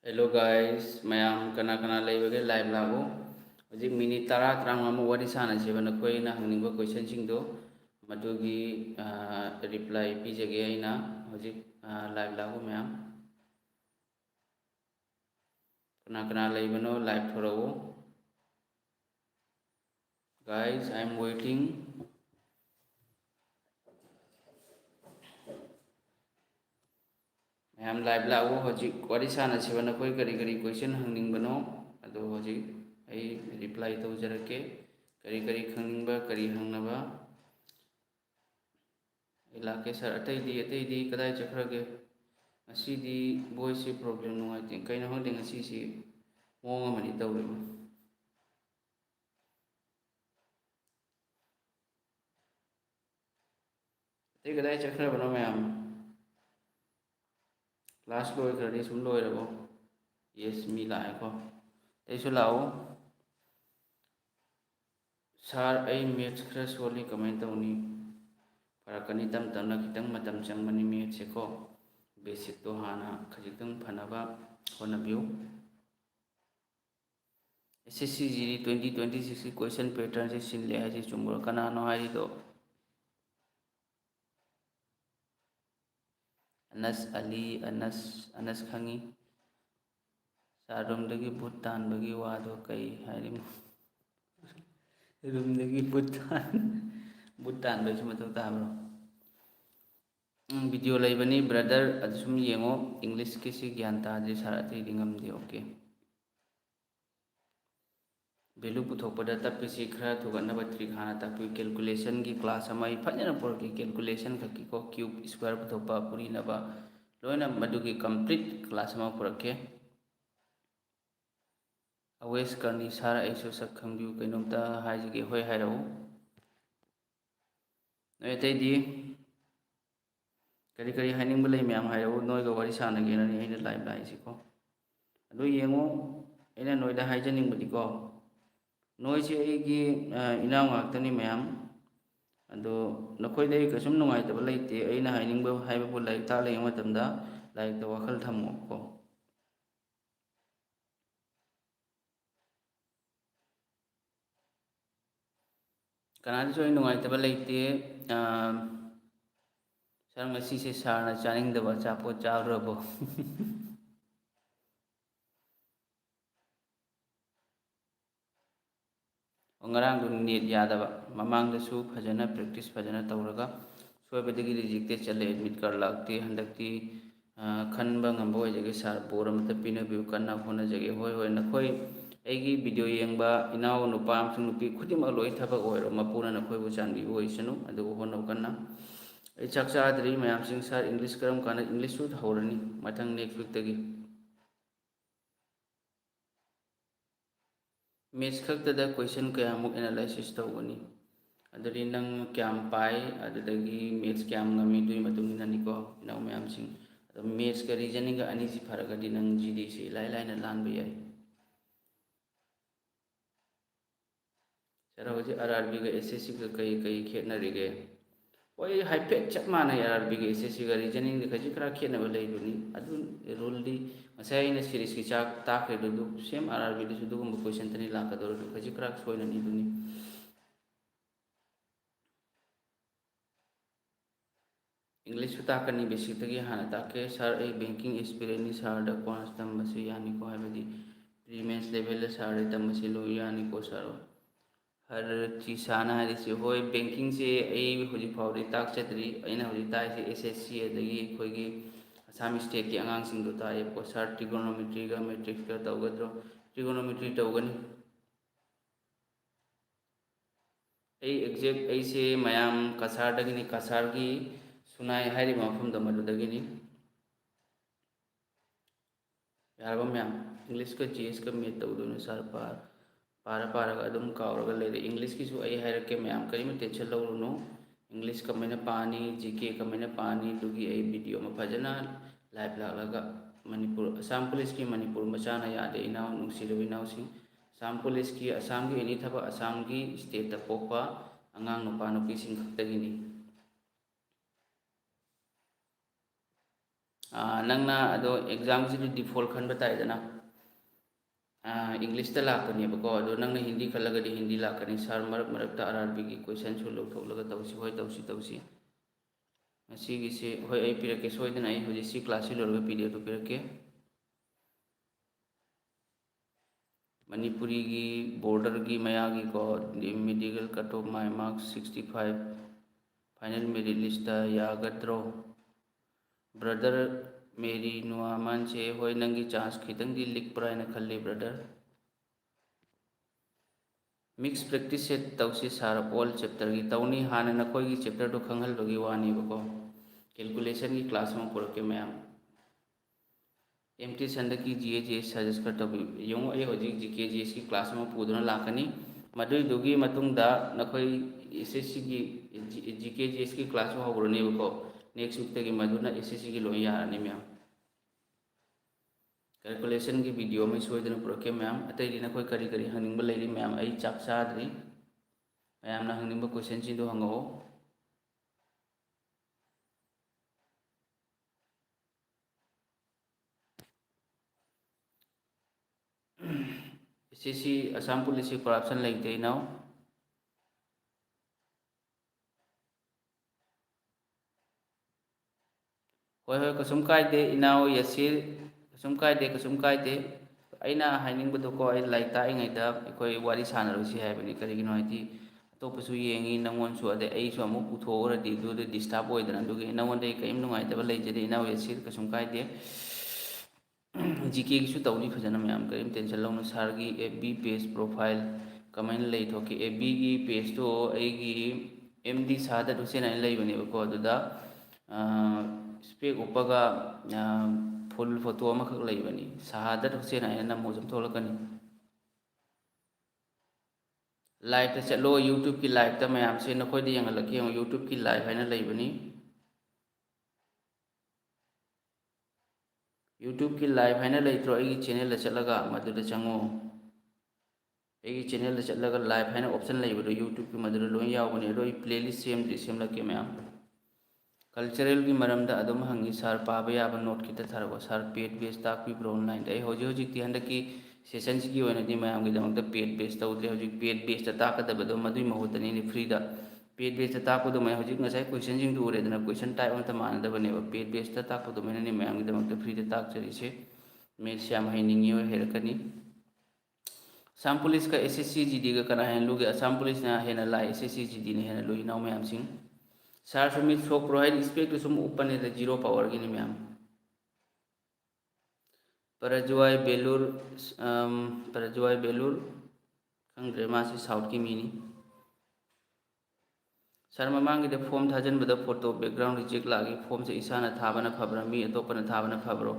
Hello guys ma'am कना कना लेबगे लाइव लागो हजिक मिनिट 10 वरी सानसेब नखोइना हंगनिंग क्वेश्चन सिंगदो मदुगी रिप्लाई पीजगे अइना हजिक लाइव लागो मैम कना कना लेबनो लाइव थोरवो guys I am waiting ma'am live लागो हजिक वरी सानसेब नखोइ करी करी क्वेश्चन हंगनिंगबनो अदो हजिक आई रिप्लाई तौजरके करी करी खंगनिंगबा करी हंगनबा लाके सर अतई कदाई चखरगे असीदी वॉइस से प्रॉब्लम नुआइते कहीं होंदे ngasi मोंग अमनि तौरिबो अतई कदाई चखरबनो मैम क्लास लोइखरदि सुम लोइरबो यस मी लाएको तैसु लाओ सर आई मैथ्स खरा सोली कमेंट तौनी फरकनी तम तमना खितंग मतम चंगमनि मैथ्स से को बेसिक तो हाना खजितंग फनबा होनबियो एसएससी जीडी 2026 की क्वेश्चन पैटर्न से सिनले है चुम्बर कनानो हाइदो अनस अली अनस खंगी सारूमदगी भूत तानबगी वादो कई हाइरिम रूमदगी भूत तानबगी मथौ ताबरो वीडियो लेबनी ब्रदर अदुसुम येंगो इंग्लिश के सी ज्ञान तादि सार अतई दिंगमदि ओके वैल्यू पुथोपदा तप्पीसी खरा थुगनब ट्रिक हाना तापी कैलकुलेशन की क्लास अमई फजन पुरकी कैलकुलेशन खकी को क्यूब स्क्वायर पुथोपा पुरीनब लोइना मदुगी कंप्लीट क्लास अमा पुरके अवेस करनी सारा ऐसो सक खंबियु कैनोमता हाइजगे होय हाइरौ नोय अतैदी करी करी हाइनिंग लई मैम हाइरौ नोयगा वारी सानगेननी अइना लाइव लाइसिको अदु येंगो अइना नोयदा हाइजनिंगबदिको नोइसे अइगी इनाव ngaktani मैम अदो नखोइदे कसुम नुंगाइतब लेते अइना हाइनिंगब हाइबबु लाइक ता लेंग मतमदा लाइक द वखल थमो को कनादिसु अइ नुंगाइतब लेते sir ngasi se sarna chaningdaba chapo chabrabo ngarang du net yadaba mamangdasu fajana practice fajana tawraga soibadagi rejected chale admit card lakte handakti खनब ngamba होजगे सार bore अमत पिनबिउ कन्ना होनजगे होय होय नखोय अगी वीडियो येंबा इनाव नुपा अमसुंग नुपी खुदिमक लोय थबक ओइरो मपुना नखोयबु चानबिबु ओइसनु अदुगु होनब कन्ना आई चाक चादरी मैम सिंग सर इंग्लिश करम काना इंग्लिश सु हौरनी मथंग नेक्स्ट वीक तगी मैथ्स खक्तदा क्वेश्चन कयामुक एनालाइसिस तौगनी अदुरी नंग क्याम पाई अदुदगी मैथ्स क्याम ngami दुई मतुंगिनानिको इनाव मैम सिंग मैथ्स का रीजनिंग का अनी फरकदी नंग जीडी से लाई लाइना लानबा याय सर हजे आरआरबी का एसएससी का कई कई खेतनरिगे ओय हाइफेट चप माना आरआरबी का एसएससी का रीजनिंग दे खजी खरा खेतनबा लेबनी अदु रूलदी मसाइना सीरीज की चाक ताखे दु सेम आरआरबी दु दुगुम क्वेश्चन तनी लाकदोर दु खजी खरा सोइननी दुनी इंग्लिश ताकनी बेसिक तगी हाना ताके sir a banking experience sir the quants तंबसु यानी को हाबदी प्रीमेंस लेवल सर तंबसु लो यानी को सर हर चीज साना है होय बैंकिंग से आई हुजी फाउदी ताक चतरी अइना हुजी ताइ से एसएससी अदगी खोगी असम स्टेट की अंगांग सिंग दो ताइ को सर ट्रिगोनोमेट्री का मैट्रिक्स का तौगद्रो ट्रिगोनोमेट्री तौगनी आई एग्जैक्ट आई से मयाम कसार दगिनी कसार की सुनाई हाइरि मफम द मदुदगिनी यारबा मैम इंग्लिश का जीएस का मेथ तौदुन सर पारा पारा अदुम कावरगा लेरे इंग्लिश की आई हाइरके मैम करीम टेंशन लौरुनो इंग्लिश कमेना पानी जीके कमेना पानी दुगी आई वीडियो में फजना लाइव लागा मणिपुर असम पुलिस की मणिपुर मचाना यादे इनाव नुंगसिरबो इनाव सिंह असम पुलिस की असम की एनी थबा असम की स्टेट पोपा अंगांग नुपा नुपी सिंह खक्तगिनी ꯅꯪꯅ ꯑꯗꯣ ꯑꯦꯛꯖꯥꯝꯁꯤꯗꯤ ꯗꯤꯐꯣꯜꯠ ꯈꯟꯕ ꯇꯥꯏꯗꯅ ꯏꯪꯂꯤꯁꯇ ꯂꯥꯛꯀꯅꯦꯕꯀꯣ ꯑꯗꯣ ꯅꯪꯅ ꯍꯤꯟꯗꯤ ꯈꯜꯂꯒꯗꯤ ꯍꯤꯟꯗꯤ ꯂꯥꯛꯀꯅꯤ ꯁꯥꯔ ꯃꯔꯛ ꯃꯔꯛꯇ ꯑꯥꯔ.ꯑꯥꯔ.ꯕꯤꯒꯤ ꯀꯣꯏꯁꯟꯁꯨ ꯂꯧꯊꯣꯛꯂꯒ ꯇꯧꯁꯤ ꯍꯣꯏ ꯇꯧꯁꯤ ꯉꯁꯤꯒꯤꯁꯤ ꯍꯣꯏ ꯑꯩ ꯄꯤꯔꯛꯀꯦ ꯁꯣꯏꯗꯅ ꯑꯩ ꯍꯧꯖꯤꯛ ꯁꯤ ꯀ꯭ꯂꯥꯁꯁꯤ ꯂꯣꯏꯔꯒ PDF ꯄꯤꯔꯛꯀꯦ ꯃꯅꯤꯄꯨꯔꯤꯒꯤ ꯕꯣर्डरꯒꯤ ꯃꯌꯥꯒꯤꯀꯣ medical cut of my marks 65 final merit list यागद्रो ब्रदर मेरी नुआमान से होय नंगी चांस खितंगी लिखप्रा है खल्ली ब्रदर मिक्स प्रैक्टिस से तौसी सार ऑल चैप्टर की तौनी हाने नखोई की चैप्टर तो खंगल बगी वानी बको कैलकुलेशन की क्लास में पुरके मैम एमटी संद की GAGS सजेस्ट कर तब यों ए होजिक GKGS की क्लास में पुदुना लाकनी मदुई दुगी मतुंगदा नखोई SSC की GKGS की क्लास में होग्रने बको नेक्स्ट वीक तक मधुना SSC की लोई यारनी मैम कैलकुलेशन की वीडियो में सोदन पुरके मैम अतई नखोई करी करी हंगिंग लेरी मैम आई चाक चाद्री मैम ना hanging question चिंदो हंगो SSC Assam police की करप्शन लेते नाउ होय होय कसुम कायदे इनाव यसीर कसुम कायदे अना हाइनिंगबदुको आई लाइक ताइङैदा अखोई वारी सानरुसी हाइबनी करिगिनो हाइदि अतोपसु येंगी नंगोनसु अदे अइसु अमु पुथोरदि दुदे डिस्टर्ब ओइदना दुगे नंगोनदे कयिम नुंगाइतबा लेजदे इनाव यसीर कसुम कायदे GK की तौनी फजन मैम करीम टेंशन लौन सारगी FB पेज प्रोफाइल कमेंट लेथोके FB की पेज तो अगी MD सादत हुसैन आई लेबनेबको अदुदा स्पेक उपगा फुल फोटो अमखक लेबनी सादत हुसैन आई नम होजम थोलकनी लाइव चलो यूट्यूब की लाइव ता मैम से नखोइदे यंगलके यूट्यूब की लाइव है लेबनी यूट्यूब की लाइव है लेत्रो अगी चैनल चलगा मदुद चंगो अगी चैनल चलगा लाइव है ऑप्शन लेबदो यूट्यूब की मदुद लोय यावने रो प्लेलिस्ट सेमलके मैम कल्चरल की मरमदा अदुम हंगी सर पाबा याबा नोट की थरगो सर पेड बेस ताकपीब्रो ऑनलाइन दे होजी होजी ती हंदकी सेशन की ओइनदी मैम की दमक पेड बेस तौदे होजी पेड बेस ताकदबदो मदुई महुतनी फ्रीदा पेड बेस ताकदो मैं होजी ngasai क्वेश्चन जिंग दुरे दना क्वेश्चन टाइप अमता मानदबने पेड बेस ताकदो मैंने मैम की दमक फ्रीदा ताकचरीसे मेथ्स याम हैनिंगी हो हेरकनी असम पुलिस का SSC GD का कना है लुगे असम पुलिस ना हेना ला SSC GD ने हेना लुई नाउ मैम सिंह सार सुमित शोक प्रोवाइड स्पेक्ट सुम ओपन है जीरो पावर की मैम परजुआई बेलूर खंग्रे मासी साउथ की मीनी सर ममांगी फॉर्म थाजनबद फोटो बैकग्राउंड रिजेक्ट लागी फॉर्म से इसाना थाबना फब्रा मी अतोपना थाबना फब्रो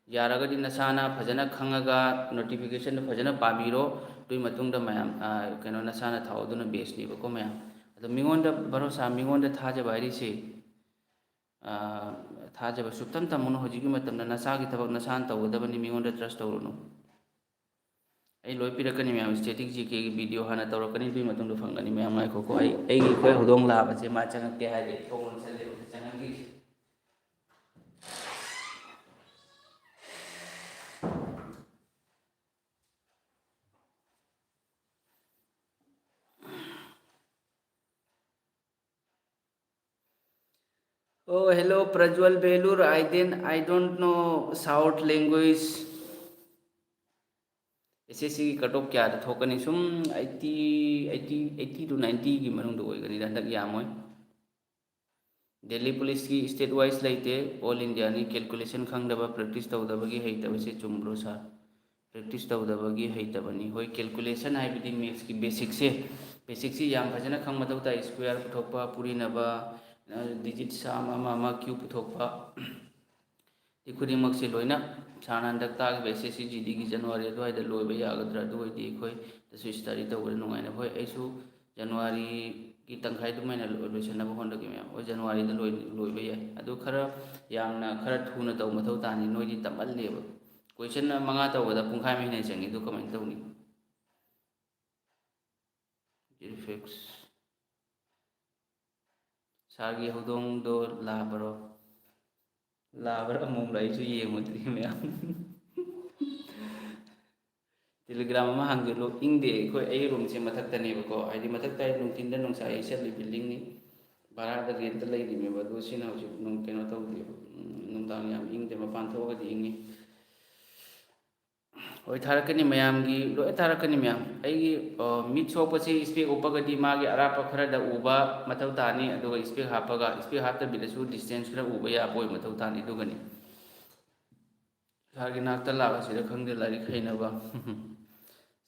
यारगदी नसाना फजना खंगगा नोटिफिकेशन फजना पाबीरो तुई मतुंगदा मैम कनो नसाना थाओदुना बेसनी बको मैम अदो मिगोंदा भरोसा मिगोंदा थाजबा हाइरिसे थाजब सुप्तम तमुनो होजिकी मतमना नसागी थबक नसान तौगदबनी मिगोंदा ट्रस्ट तौरुनु आई लोई पिरकनी मैम स्टैटिक GK की वीडियो हाना तौरकनी दुई मतुंगदा फंगनी मैम आइखोको आई खोय होदोंग लाबसे मा चंगते हाइदे थोंगन चले चंगंगी Oh, hello, Prajwal Belur. I don't know South language. SSC की कट ऑफ क्या थोकनी सुम 80 to 90 की मनुंग दो गनी हंदक यामोय दिल्ली पुलिस की स्टेट वाइज लेते ऑल इंडिया नि कैलकुलेशन खंगदबा प्रैक्टिस तौदबगी हैतबसे चुमब्रो सा प्रैक्टिस तौदबगी हैतबनी होय कैलकुलेशन हाइबदी मैथ्स की बेसिक से याम फजना खंग मदौता स्क्वायर पुथोकपा पुरीनबा डिजिट साम अमा क्यू पुथोकपा खुदिमक से लोइना साना हंदक ताग SSC GD की जनवरी अदवाइदा लोइबा यागद्रा अदुइदी अखोय तसु स्टडी तौबदा नुंगाइना होय ऐसु जनवरी की तंखाई दुमाइना लोइसनबा होंदकी मैम ओ जनवरी दा लोइबा याय अदु खरा यामना खरा थुना तौ मथौ तानी नोइदी तमल्लेबा क्वेश्चन मंगा तौबदा पुंखाय महीने चंगी दु कमेंट तौनी इफेक्ट्स सागी हौदोंग दो लाबरो ꯂꯥꯕꯔ ꯑꯃꯣꯝꯂ ꯑꯩꯁꯨ ꯌꯦꯡꯉꯨꯗ꯭ꯔꯤ ꯃꯌꯥꯝ ꯇꯦꯂꯤꯒ꯭ꯔꯥꯝ ꯑꯃ ꯍꯥꯡꯖꯜꯂꯨ ꯏꯪꯗꯦ ꯑꯩ ꯔꯨꯝꯁꯦ ꯃꯊꯛꯇꯅꯦꯕꯀꯣ ꯍꯥꯏꯗꯤ ꯃꯊꯛꯇ ꯑꯩ ꯅꯨꯡꯊꯤꯟꯗ ꯅꯨꯡꯁꯥ ꯌꯩꯁꯜꯂꯤ ꯕꯤꯜꯗꯤꯡꯅꯤ ꯚꯔꯥꯗ ꯔꯦꯟꯇ ꯂꯩꯔꯤꯅꯦꯕ ꯑꯗꯨ ꯁꯤꯅ ꯍꯧꯖꯤꯛ ꯀꯩꯅꯣ ꯇꯧꯗꯦꯕ ꯅꯨꯡꯗꯥꯡ ꯌꯥꯝ ꯏꯪꯗꯦ ꯃꯄꯥꯟ ꯊꯣꯛꯑꯒꯗꯤ ꯏꯪꯉꯤ ꯍꯣꯏ ꯊꯥꯔꯛꯀꯅꯤ ꯃꯌꯥꯝꯒꯤ ꯂꯣꯏ ꯊꯥꯔꯛꯀꯅꯤ ꯃꯌꯥꯝ ꯑꯩꯒꯤ ꯃꯤꯠ ꯁꯣꯛꯄꯁꯤ ꯏꯁꯄꯦꯛ ꯎꯞꯄꯒꯗꯤ ꯃꯥꯒꯤ ꯑꯔꯥꯞꯄ ꯈꯔꯗ ꯎꯕ ꯃꯊꯧ ꯇꯥꯅꯤ ꯑꯗꯨꯒ ꯏꯁꯄꯦꯛ ꯍꯥꯞꯄꯒ ꯏꯁꯄꯦꯛ ꯍꯥꯞꯇꯕꯤꯗꯁꯨ ꯗꯤꯁꯇꯦꯟꯁ ꯈꯔ ꯎꯕ ꯌꯥꯕ ꯑꯣꯏ ꯃꯊꯧ ꯇꯥꯅꯤ ꯑꯗꯨꯒꯅꯤ ꯁꯥꯔꯒꯤ ꯅꯥꯛꯇ ꯂꯥꯛꯑꯁꯤꯔ ꯈꯪꯗꯦ ꯂꯥꯏꯔꯤꯛ ꯍꯩꯅꯕ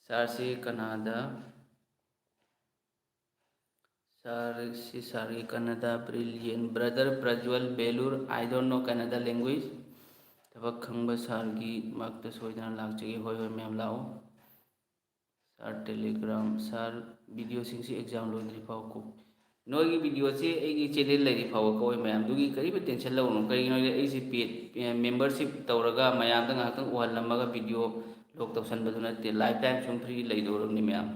ꯁꯥꯔꯁꯤ ꯀꯅꯥꯗ ꯁꯥꯔꯁꯤ ꯁꯥꯔꯒꯤ ꯀꯟꯅꯗ ꯕ꯭ꯔꯤꯂꯤꯌꯟ ꯕ꯭ꯔꯗꯔ ꯄ꯭ꯔꯖ꯭ꯋꯜ ꯕꯦꯂꯨꯔ ꯑꯥꯏ ꯗꯣꯟ ꯅꯣ ꯀꯟꯅꯗ ꯂꯦꯡꯒ꯭ꯋꯦꯖ ꯊꯕꯛ ꯈꯪꯕ ꯁꯥꯔꯒꯤ ꯃꯛꯇ ꯁꯣꯏꯗꯅ ꯂꯥꯛꯆꯒꯦ ꯍꯣꯏ ꯍꯣꯏ ꯃꯌꯥꯝ ꯂꯥꯛꯑꯣ ꯁꯥꯔ ꯇꯦꯂꯤꯒ꯭ꯔꯥꯝ ꯁꯥꯔ ꯚꯤꯗꯤꯑꯣꯁꯤꯡꯁꯤ ꯑꯦꯛꯖꯥꯝ ꯂꯣꯏꯗ꯭ꯔꯤ ꯐꯥꯎ ꯅꯣꯏꯒꯤ ꯚꯤꯗꯤꯑꯣꯁꯤ ꯑꯩꯒꯤ ꯆꯦꯅꯦꯜ ꯂꯩꯔꯤ ꯐꯥꯎꯕ ꯀꯧꯏ ꯃꯌꯥꯝꯗꯨꯒꯤ ꯀꯔꯤꯕ ꯇꯦꯟꯁꯟ ꯂꯧꯔꯨꯅꯣ ꯀꯔꯤꯒꯤꯅꯣꯗꯤ ꯑꯩꯁꯤ ꯃꯦꯝꯕꯔꯁꯤꯞ ꯇꯧꯔꯒ ꯃꯌꯥꯝꯗ ꯉꯥꯏꯍꯥꯛꯇꯪ ꯎꯍꯜꯂꯝꯃꯒ ꯚꯤꯗꯤꯑꯣ ꯂꯣꯛ ꯇꯧꯁꯟꯕꯗꯨ ꯅꯠꯇꯦ ꯂꯥꯏꯐ ꯇꯥꯏꯝ ꯁꯨꯝ ꯐ꯭ꯔꯤ ꯂꯩꯗꯧꯔꯕꯅꯤ ꯃꯌꯥꯝ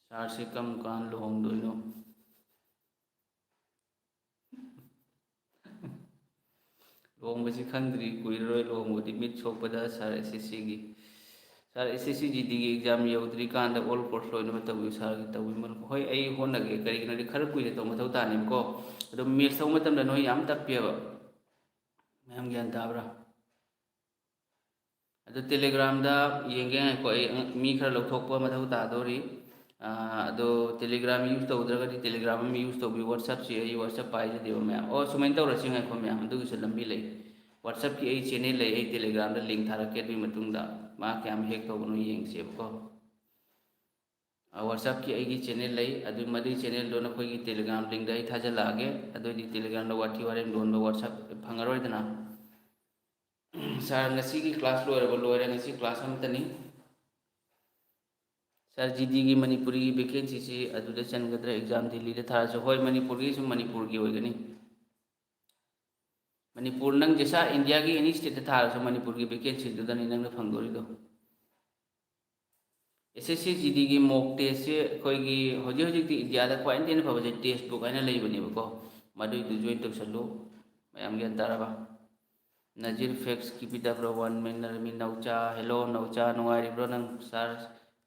ꯁꯥꯔꯁꯤ ꯀꯔꯝ ꯀꯥꯟ ꯂꯨꯍꯣꯡꯗꯣꯏꯅꯣ ꯂꯨꯍꯣꯡꯕꯁꯤ ꯈꯪꯗ꯭ꯔꯤ ꯀꯨꯏꯔꯔꯣꯏ ꯂꯨꯍꯣꯡꯕꯗꯤ ꯃꯤꯠ ꯁꯣꯛꯄꯗ ꯁꯥꯔ ꯑꯦꯁ ꯑꯦꯁ ꯁꯤꯒꯤ ꯁꯥꯔ ꯑꯦꯁ ꯑꯦꯁ ꯁꯤ ꯖꯤ ꯗꯤꯒꯤ ꯑꯦꯛꯖꯥꯝ ꯌꯧꯗ꯭ꯔꯤꯀꯥꯟꯗ ꯑꯣꯜ ꯀꯣꯔꯁ ꯂꯣꯏꯅꯃꯛ ꯇꯧꯕꯤꯌꯨ ꯁꯥꯔꯒꯤ ꯇꯧꯕꯤꯃꯜ ꯍꯣꯏ ꯑꯩ ꯍꯣꯠꯅꯒꯦ ꯀꯔꯤꯒꯤꯅꯣꯗꯤ ꯈꯔ ꯀꯨꯏꯅ ꯇꯧ ꯃꯊꯧ ꯇꯥꯅꯦꯕꯀꯣ ꯑꯗꯣ ꯃꯦꯠꯁ ꯇꯧꯕ ꯃꯇꯝꯗ ꯅꯣꯏ ꯌꯥꯝ ꯇꯞꯄꯦꯕ ꯃꯌꯥꯝ ꯒ꯭ꯌꯥꯟ ꯇꯥꯕ꯭ꯔꯥ ꯑꯗꯨ ꯇꯦꯂꯤꯒ꯭ꯔꯥꯝꯗ ꯌꯦꯡꯒꯦ ꯉꯥꯏꯈꯣ ꯑꯩ ꯃꯤ ꯈꯔ ꯂꯧꯊꯣꯛꯄ ꯃꯊꯧ ꯇꯥꯗꯣꯔꯤ ꯑꯗꯣ ꯇꯦꯂꯤꯒ꯭ꯔꯥꯝ ꯌꯨꯖ ꯇꯧꯗ꯭ꯔꯒꯗꯤ ꯇꯦꯂꯤꯒ꯭ꯔꯥꯝ ꯑꯃ ꯌꯨꯖ ꯇꯧꯕꯤꯌꯨ ꯋꯥꯠꯆꯞꯁꯤ ꯑꯩ ꯋꯥꯠꯆꯞ ꯄꯥꯏꯖꯗꯦꯕ ꯃꯌꯥꯝ ꯑꯣ ꯁꯨꯃꯥꯏꯅ ꯇꯧꯔꯁꯤ ꯉꯥꯏꯈꯣ ꯃꯌꯥꯝ ꯑꯗꯨꯒꯤꯁꯨ ꯂꯝꯕꯤ ꯂꯩ ꯋꯥꯠꯆꯞꯀꯤ ꯑꯩ ꯆꯦꯅꯦꯜ ꯂꯩ ꯑꯩ ꯇꯦꯂꯤꯒ꯭ꯔꯥꯝꯗ ꯂꯤꯡ ꯊꯥꯔꯛꯀꯦ ꯑꯗꯨꯒꯤ ꯃꯇꯨꯡꯗ ꯃꯥ ꯀꯌꯥꯝ ꯍꯦꯛ ꯇꯧꯕꯅꯣ ꯌꯦꯡꯁꯦꯕꯀꯣ ꯋꯥꯆꯞꯀꯤ ꯑꯩꯒꯤ ꯆꯦꯅꯦꯜ ꯂꯩ ꯑꯗꯨ ꯃꯗꯨꯒꯤ ꯆꯦꯅꯦꯜꯗꯣ ꯅꯈꯣꯏꯒꯤ ꯇꯦꯂꯤꯒ꯭ꯔꯥꯝ ꯂꯤꯡꯗ ꯑꯩ ꯊꯥꯖꯤꯜꯂꯛꯑꯒꯦ ꯑꯗꯨꯑꯣꯏꯗꯤ ꯇꯦꯂꯤꯒ꯭ꯔꯥꯝꯗ ꯋꯥꯊꯤ ꯋꯥꯔꯦꯝ ꯂꯣꯟꯕ ꯋꯥꯠꯁꯑꯞ ꯐꯪꯉꯔꯣꯏꯗꯅ ꯁꯥꯔ ꯉꯁꯤꯒꯤ ꯀ꯭ꯂꯥꯁ ꯂꯣꯏꯔꯦ ꯉꯁꯤ ꯀ꯭ꯂꯥꯁ ꯑꯃꯇꯅꯤ ꯁꯥꯔ ꯖꯤ ꯗꯤꯒꯤ ꯃꯅꯤꯄꯨꯔꯤꯒꯤ ꯚꯦꯀꯦꯟꯁꯤꯁꯤ ꯑꯗꯨꯗ ꯆꯟꯒꯗ꯭ꯔꯥ ꯑꯦꯛꯖꯥꯝ ꯗꯤꯜꯂꯤꯗ ꯊꯥꯔꯁꯨ ꯍꯣꯏ ꯃꯅꯤꯄꯨꯔꯒꯤꯁꯨ ꯃꯅꯤꯄꯨꯔꯒꯤ ꯑꯣꯏꯒꯅꯤ ꯃꯅꯤꯄꯨꯔ ꯅꯪ ꯖꯦꯁꯥ ꯏꯟꯗꯤꯌꯥꯒꯤ ꯑꯦꯅꯤ ꯏꯁꯇꯦꯠꯇ ꯊꯥꯔꯁꯨ ꯃꯅꯤꯄꯨꯔꯒꯤ ꯚꯦꯀꯦꯟꯁꯤꯗꯨꯗꯅꯤ ꯅꯪꯅ ꯐꯪꯗꯣꯔꯤꯗꯣ ꯑꯦꯁ ꯑꯦꯁ ꯁꯤ ꯖꯤ ꯗꯤꯒꯤ ꯃꯣꯛ ꯇꯦꯁꯁꯦ ꯑꯩꯈꯣꯏꯒꯤ ꯍꯧꯖꯤꯛ ꯍꯧꯖꯤꯛꯇꯤ ꯏꯟꯗꯤꯌꯥꯗ ꯈ꯭ꯋꯥꯏꯗꯒꯤ ꯐꯕꯁꯦ ꯇꯦꯛꯁ ꯕꯨꯛ ꯍꯥꯏꯅ ꯂꯩꯕꯅꯦꯕꯀꯣ ꯃꯗꯨꯏꯗꯨ ꯖꯣꯏꯟ ꯇꯧꯁꯜꯂꯨ ꯃꯌꯥꯝ ꯒ꯭ꯌꯥꯟ ꯇꯥꯔꯕ ꯅꯖꯤꯔ ꯐꯦꯛꯁ ꯀꯤꯄꯤꯗꯕ꯭ꯔꯣ ꯋꯥꯟ ꯃꯤꯅꯔꯃꯤ ꯅꯧꯆꯥ ꯍꯦꯜꯂꯣ ꯅꯧꯆꯥ ꯅꯨꯡꯉꯥꯏꯔꯤꯕ꯭ꯔꯣ ꯅꯪ ꯁꯥꯔ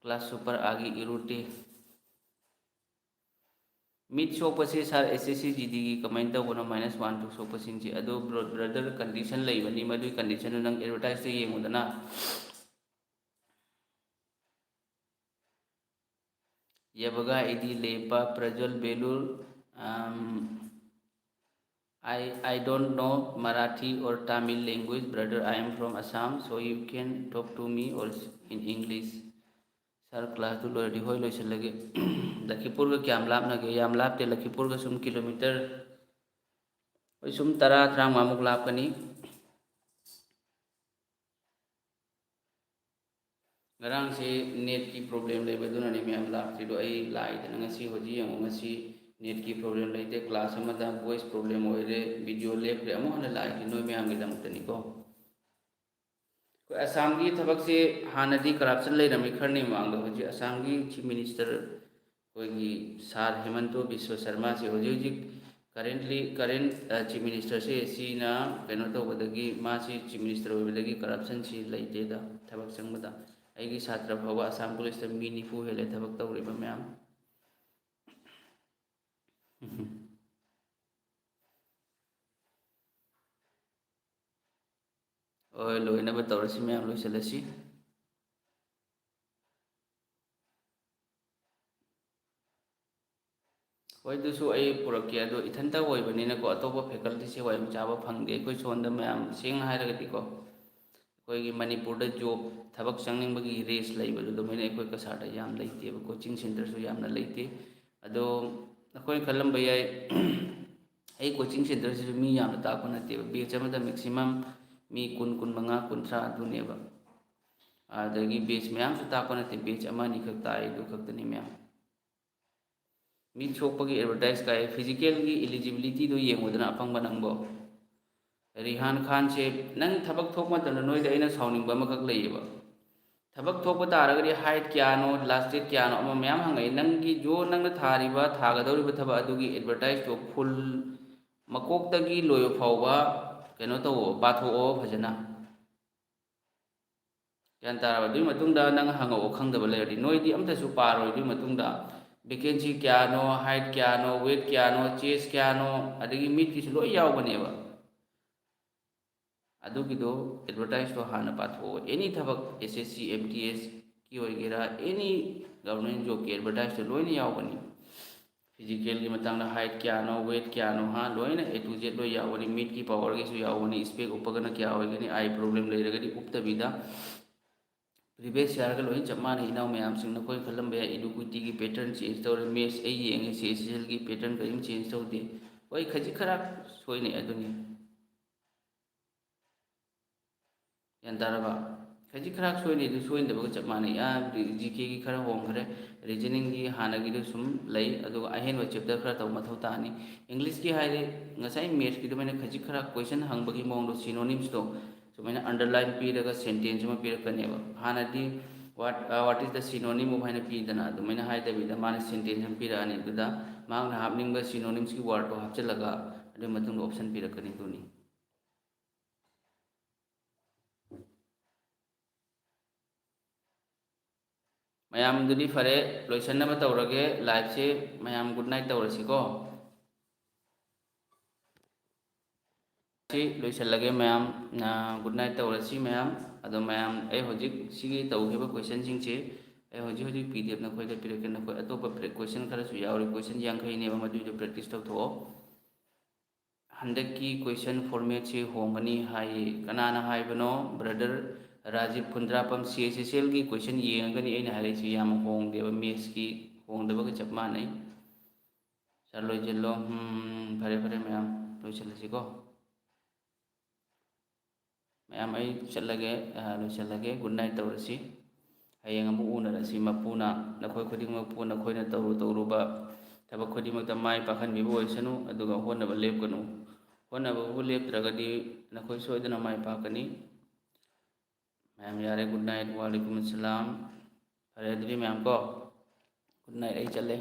ꯀ꯭ꯂꯥꯁ ꯁꯨꯄꯔ ꯑꯥꯒꯤ ꯏꯔꯨꯇꯤ ꯃꯤꯠ ꯁꯣꯛꯄꯁꯦ ꯁꯥꯔ ꯑꯦꯁ ꯑꯦꯁ ꯁꯤ ꯖꯤ ꯗꯤꯒꯤ ꯀꯃꯥꯏꯅ ꯇꯧꯕꯅꯣ -1 2 ꯁꯣꯛꯄꯁꯤꯡꯁꯦ ꯑꯗꯣ ꯕ꯭ꯔꯗꯔ ꯀꯟꯗꯤꯁꯟ ꯂꯩꯕꯅꯤ ꯃꯗꯨꯒꯤ ꯀꯟꯗꯤꯁꯟꯗꯨ ꯅꯪ ꯑꯦꯗꯚꯔꯇꯥꯏꯖꯇ ꯌꯦꯡꯉꯨꯗꯅ ꯌꯥꯕꯒ ꯑꯩꯗꯤ ꯂꯦꯄꯥ ꯄ꯭ꯔꯖ꯭ꯋꯜ ꯕꯦꯂꯨꯔ I don't know Marathi or Tamil language, brother. I am from Assam, so you can talk to me also in English. Sir, class to lordi hoi loisalage. Lakhipur ka kyam lapnage? Yam lapte Lakhipur ka sum kilometer. Oi sum tara trang mamuk lapkani. Ngarang si net ki problem lay baduna ni miyam lapti do ay lai na ngasi hoji ang ngasi net ki problem lay te class amada voice problem oire video lep re amo hana lai ki noi miyam gi dam tani ko Assam की थबक से हानदी corruption Laramie खरनी मांग होजी असम की chief minister कोई सार हेमंतो बिश्व शर्मा से होजी होजी current chief minister से सीना कनो तौबदगी मासी चीफ मिनिस्टर होबदगी करप्शन सी लेतेदा थबक संगदा ꯑꯩꯒꯤ ꯁꯥꯇ꯭ꯔ ꯐꯥꯎꯕ ꯑꯁꯥꯝ ꯄꯨꯂꯤꯁꯇ ꯃꯤ 90 ꯍꯦꯜꯂꯦ ꯊꯕꯛ ꯇꯧꯔꯤꯕ ꯃꯌꯥꯝ ꯍꯣꯏ ꯂꯣꯏꯅꯕ ꯇꯧꯔꯁꯤ ꯃꯌꯥꯝ ꯂꯣꯏꯁꯤꯜꯂꯁꯤ ꯍꯣꯏ ꯑꯗꯨꯁꯨ ꯑꯩ ꯄꯨꯔꯛꯀꯦ ꯑꯗꯣ ꯏꯊꯟꯇ ꯑꯣꯏꯕꯅꯤꯅꯀꯣ ꯑꯇꯣꯞꯄ ꯐꯦꯀꯜꯇꯤꯁꯦ ꯋꯥꯔꯤ ꯆꯥꯕ ꯐꯪꯗꯦ ꯑꯩꯈꯣꯏ ꯁꯣꯟꯗ ꯃꯌꯥꯝ ꯁꯦꯡꯅ ꯍꯥꯏꯔꯒꯗꯤꯀꯣ ꯑꯩꯈꯣꯏꯒꯤ ꯃꯅꯤꯄꯨꯔꯗ ꯖꯣꯕ ꯊꯕꯛ ꯆꯪꯅꯤꯡꯕꯒꯤ ꯔꯦꯁ ꯂꯩꯕꯗꯨ ꯑꯗꯨꯃꯥꯏꯅ ꯑꯩꯈꯣꯏ ꯀꯁꯥꯔꯗ ꯌꯥꯝ ꯂꯩꯇꯦꯕ ꯀꯣꯆꯤꯡ ꯁꯦꯟꯇꯔꯁꯨ ꯌꯥꯝꯅ ꯂꯩꯇꯦ ꯑꯗꯣ ꯑꯩꯈꯣꯏꯅ ꯈꯜꯂꯝꯕ ꯌꯥꯏ ꯑꯩ ꯀꯣꯆꯤꯡ ꯁꯦꯟꯇꯔꯁꯤꯁꯨ ꯃꯤ ꯌꯥꯝꯅ ꯇꯥꯛꯄ ꯅꯠꯇꯦꯕ ꯕꯦꯆ ꯑꯃꯗ ꯃꯦꯛꯁꯤꯃꯝ ꯃꯤ 10 15 30 ꯑꯗꯨꯅꯦꯕ ꯑꯗꯒꯤ ꯕꯦꯆ ꯃꯌꯥꯝꯁꯨ ꯇꯥꯛꯄ ꯅꯠꯇꯦ ꯕꯦꯆ ꯑꯃ ꯑꯅꯤꯈꯛ ꯇꯥꯛꯏ ꯑꯗꯨ ꯈꯛꯇꯅꯤ ꯃꯌꯥꯝ ꯃꯤꯠ ꯁꯣꯛꯄꯒꯤ ꯑꯦꯗꯚꯔꯇꯥꯏꯁ ꯀꯥꯏ ꯐꯤꯖꯤꯀꯦꯜꯒꯤ ꯏꯂꯤꯖꯤꯕꯤꯂꯤꯇꯤꯗꯣ ꯌꯦꯡꯉꯨꯗꯅ ꯑꯄꯪꯕ ꯅꯪꯕꯣ ꯔꯤꯍꯥꯟ ꯈꯥꯟꯁꯦ ꯅꯪ ꯊꯕꯛ ꯊꯣꯛꯄ ꯃꯇꯝꯗ ꯅꯣꯏꯗ ꯑꯩꯅ ꯁꯥꯎꯅꯤꯡꯕ ꯑꯃꯈꯛ ꯂꯩꯌꯦꯕ ꯊꯕꯛ ꯊꯣꯛꯄ ꯇꯥꯔꯒꯗꯤ ꯍꯥꯏꯠ ꯀꯌꯥꯅꯣ ꯂꯥꯁ ꯗꯦꯠ ꯀꯌꯥꯅꯣ ꯑꯃ ꯃꯌꯥꯝ ꯍꯪꯉꯛꯏ ꯅꯪꯒꯤ ꯅꯪꯅ ꯊꯥꯔꯤꯕ ꯊꯥꯒꯗꯧꯔꯤꯕ ꯊꯕꯛ ꯑꯗꯨꯒꯤ ꯑꯦꯗꯚꯔꯇꯥꯏꯁꯇꯣ ꯐꯨꯜ ꯃꯀꯣꯛꯇꯒꯤ ꯂꯣꯏꯕ ꯐꯥꯎꯕ ꯀꯩꯅꯣ ꯇꯧꯑꯣ ꯄꯥꯊꯣꯛꯑꯣ ꯐꯖꯅ ꯒ꯭ꯌꯥꯟ ꯇꯥꯔꯕ ꯑꯗꯨꯒꯤ ꯃꯇꯨꯡꯗ ꯅꯪ ꯍꯪꯉꯛꯑꯣ ꯈꯪꯗꯕ ꯂꯩꯔꯗꯤ ꯅꯣꯏꯗꯤ ꯑꯝꯇꯁꯨ ꯄꯥꯔꯣꯏ ꯑꯗꯨꯒꯤ ꯃꯇꯨꯡꯗ ꯚꯦꯀꯦꯟꯁꯤ ꯀꯌꯥꯅꯣ ꯍꯥꯏꯠ ꯀꯌꯥꯅꯣ ꯋꯦꯠ ꯀꯌꯥꯅꯣ ꯆꯦꯁ ꯀꯌꯥꯅꯣ ꯑꯗꯒꯤ ꯃꯤꯠꯀꯤꯁꯨ ꯂꯣꯏ ꯌꯥꯎꯕꯅꯦꯕ ꯑꯗꯨꯒꯤꯗꯣ ꯑꯦꯗꯚꯔꯇꯥꯏꯖꯇꯣ ꯍꯥꯟꯅ ꯄꯥꯊꯣꯛꯑꯣ ꯑꯦꯅꯤ ꯊꯕꯛ SSC MTSꯀꯤ ꯑꯣꯏꯒꯦꯔꯥ ꯑꯦꯅꯤ ꯒꯚꯔꯟꯃꯦꯟꯠ ꯖꯣꯕꯀꯤ ꯑꯦꯗꯚꯔꯇꯥꯏꯖꯇꯣ ꯂꯣꯏꯅ ꯌꯥꯎꯒꯅꯤ ꯐꯤꯖꯤꯀꯦꯜꯒꯤ ꯃꯇꯥꯡꯗ ꯍꯥꯏꯠ ꯀꯌꯥꯅꯣ ꯋꯦꯠ ꯀꯌꯥꯅꯣ ꯂꯣꯏꯅ A to Z ꯂꯣꯏ ꯌꯥꯎꯒꯅꯤ ꯃꯤꯠꯀꯤ ꯄꯋꯥꯔꯒꯤꯁꯨ ꯌꯥꯎꯒꯅꯤ ꯏꯁꯄꯦꯛ ꯎꯞꯄꯒꯅ ꯀꯌꯥ ꯑꯣꯏꯒꯅꯤ ꯑꯥꯏ ꯄ꯭ꯔꯣꯕ꯭ꯂꯦꯝ ꯂꯩꯔꯒꯗꯤ ꯎꯞꯇꯕꯤꯗ ꯄ꯭ꯔꯤꯚꯤꯌꯁ ꯌꯥꯔꯒ ꯂꯣꯏꯅ ꯆꯞ ꯃꯥꯟꯅꯩ ꯏꯅꯥꯎ ꯃꯌꯥꯝꯁꯤꯡ ꯅꯈꯣꯏ ꯈꯜꯂꯝꯕ ꯌꯥꯏ ꯏꯗꯨꯀꯦꯇꯤꯒꯤ ꯄꯦꯇꯔꯟ ꯆꯦꯟꯖ ꯇꯧꯔꯦ ꯃꯦꯠꯁ ꯑꯩ ꯌꯦꯡꯉꯦ CHSLꯒꯤ ꯄꯦꯇꯔꯟ ꯀꯔꯤꯝ ꯆꯦꯟꯖ ꯇꯧꯗꯦ ꯍꯣꯏ ꯈꯖꯤꯛ ꯈꯔ ꯁꯣꯏꯅꯩ ꯑꯗꯨꯅꯤ ꯒ꯭ꯌꯥꯟ ꯇꯥꯔꯕ ꯈꯖꯤꯛ ꯈꯔ ꯁꯣꯏꯅꯩ ꯑꯗꯨ ꯁꯣꯏꯗꯕꯒ ꯆꯞ ꯃꯥꯟꯅꯩ GKꯒꯤ ꯈꯔ ꯍꯣꯡꯈ꯭ꯔꯦ ꯔꯤꯖꯅꯤꯡꯒꯤ ꯍꯥꯟꯅꯒꯤꯗꯨ ꯁꯨꯝ ꯂꯩ ꯑꯗꯨꯒ ꯑꯍꯦꯟꯕ ꯆꯦꯞꯇꯔ ꯈꯔ ꯇꯧꯕ ꯃꯊꯧ ꯇꯥꯅꯤ ꯏꯪꯂꯤꯁꯀꯤ ꯍꯥꯏꯔꯦ ꯉꯁꯥꯏ ꯃꯦꯠꯁꯀꯤ ꯑꯗꯨꯃꯥꯏꯅ ꯈꯖꯤꯛ ꯈꯔ ꯀꯣꯏꯁꯟ ꯍꯪꯕꯒꯤ ꯃꯑꯣꯡꯗꯣ ꯁꯤꯅꯣꯅꯤꯝꯁꯇꯣ ꯁꯨꯃꯥꯏꯅ ꯑꯟꯗꯔꯂꯥꯏꯟ ꯄꯤꯔꯒ ꯁꯦꯟꯇꯦꯟꯁ ꯑꯃ ꯄꯤꯔꯛꯀꯅꯦꯕ ꯍꯥꯟꯅꯗꯤ ꯋꯥꯠ ꯏꯁ ꯗ ꯁꯤꯅꯣꯅꯤꯝ ꯑꯣꯐ ꯍꯥꯏꯅ ꯄꯤꯗꯅ ꯑꯗꯨꯃꯥꯏꯅ ꯍꯥꯏꯗꯕꯤꯗ ꯃꯥꯅ ꯁꯦꯟꯇꯦꯟꯁ ꯑꯃ ꯄꯤꯔꯛꯑꯅꯤ ꯑꯗꯨꯗ ꯃꯥꯅ ꯍꯥꯞꯅꯤꯡꯕ ꯁꯤꯅꯣꯅꯤꯝꯁꯀꯤ ꯋꯥꯔꯗꯇꯣ ꯍꯥꯞꯆꯤꯜꯂꯒ ꯑꯗꯨꯒꯤ ꯃꯇꯨꯡꯗ ꯑꯣꯞꯁꯟ ꯄꯤꯔꯛꯀꯅꯤ ꯑꯗꯨꯅꯤ ꯃꯌꯥꯝꯗꯨꯗꯤ ꯐꯔꯦ ꯂꯣꯏꯁꯟꯅꯕ ꯇꯧꯔꯒꯦ ꯂꯥꯏꯐꯁꯦ ꯃꯌꯥꯝ ꯒꯨꯗ ꯅꯥꯏꯠ ꯇꯧꯔꯁꯤꯀꯣ ꯁꯤ ꯂꯣꯏꯁꯤꯜꯂꯒꯦ ꯃꯌꯥꯝ ꯒꯨꯗ ꯅꯥꯏꯠ ꯇꯧꯔꯁꯤ ꯃꯌꯥꯝ ꯑꯗꯣ ꯃꯌꯥꯝ ꯑꯩ ꯍꯧꯖꯤꯛ ꯁꯤꯒꯤ ꯇꯧꯈꯤꯕ ꯀꯣꯏꯁꯟꯁꯤꯡꯁꯦ ꯑꯩ ꯍꯧꯖꯤꯛ PDF ꯅꯈꯣꯏꯗ ꯄꯤꯔꯛꯀꯦ ꯅꯈꯣꯏ ꯑꯇꯣꯞꯄ ꯀꯣꯏꯁꯟ ꯈꯔꯁꯨ ꯌꯥꯎꯔꯤ ꯀꯣꯏꯁꯟ 50ꯅꯦꯕ ꯃꯗꯨꯏꯗꯣ ꯄ꯭ꯔꯦꯛꯇꯤꯁ ꯇꯧꯊꯣꯛꯑꯣ ꯍꯟꯗꯛꯀꯤ ꯀꯣꯏꯁꯟ ꯐꯣꯔꯃꯦꯠꯁꯤ ꯍꯣꯡꯒꯅꯤ ꯍꯥꯏꯌꯦ ꯀꯅꯥꯅ ꯍꯥꯏꯕꯅꯣ ꯕ꯭ꯔꯗꯔ ꯔꯥꯖꯤꯞ ꯈꯨꯟꯗ꯭ꯔꯥꯄꯝ CHSLꯒꯤ ꯀꯣꯏꯁꯟ ꯌꯦꯡꯉꯒꯅꯤ ꯑꯩꯅ ꯍꯥꯏꯔꯛꯏꯁꯤ ꯌꯥꯝ ꯍꯣꯡꯗꯦꯕ ꯃꯦꯠꯁꯀꯤ ꯍꯣꯡꯗꯕꯒ ꯆꯞ ꯃꯥꯟꯅꯩ ꯁꯥꯔ ꯂꯣꯏꯁꯤꯜꯂꯣ ꯐꯔꯦ ꯐꯔꯦ ꯃꯌꯥꯝ ꯂꯣꯏꯁꯤꯜꯂꯁꯤꯀꯣ ꯃꯌꯥꯝ ꯑꯩ ꯂꯣꯏꯁꯤꯜꯂꯒꯦ ꯒꯨꯗ ꯅꯥꯏꯠ ꯇꯧꯔꯁꯤ ꯍꯌꯦꯡ ꯑꯃꯨꯛ ꯎꯅꯔꯁꯤ ꯃꯄꯨꯅ ꯅꯈꯣꯏ ꯈꯨꯗꯤꯡꯃꯛꯄꯨ ꯅꯈꯣꯏꯅ ꯇꯧꯔꯨꯕ ꯊꯕꯛ ꯈꯨꯗꯤꯡꯃꯛꯇ ꯃꯥꯏ ꯄꯥꯛꯍꯟꯕꯤꯕ ꯑꯣꯏꯁꯅꯨ ꯑꯗꯨꯒ ꯍꯣꯠꯅꯕ ꯂꯦꯞꯀꯅꯨ ꯍꯣꯠꯅꯕꯕꯨ ꯂꯦꯞꯇ꯭ꯔꯒꯗꯤ ꯅꯈꯣꯏ ꯁꯣꯏꯗꯅ ꯃꯥꯏ ꯄꯥꯛꯀꯅꯤ ꯃꯌꯥꯝ ꯌꯥꯔꯦ ꯒꯨꯗ ꯅꯥꯏꯠ ꯋꯥꯂꯩꯀꯨꯝ ꯑꯁꯂꯥꯝ ꯐꯔꯦ ꯑꯗꯨꯗꯤ ꯃꯌꯥꯝ ꯀꯣ ꯒꯨꯗ ꯅꯥꯏꯠ ꯑꯩ ꯆꯠꯂꯦ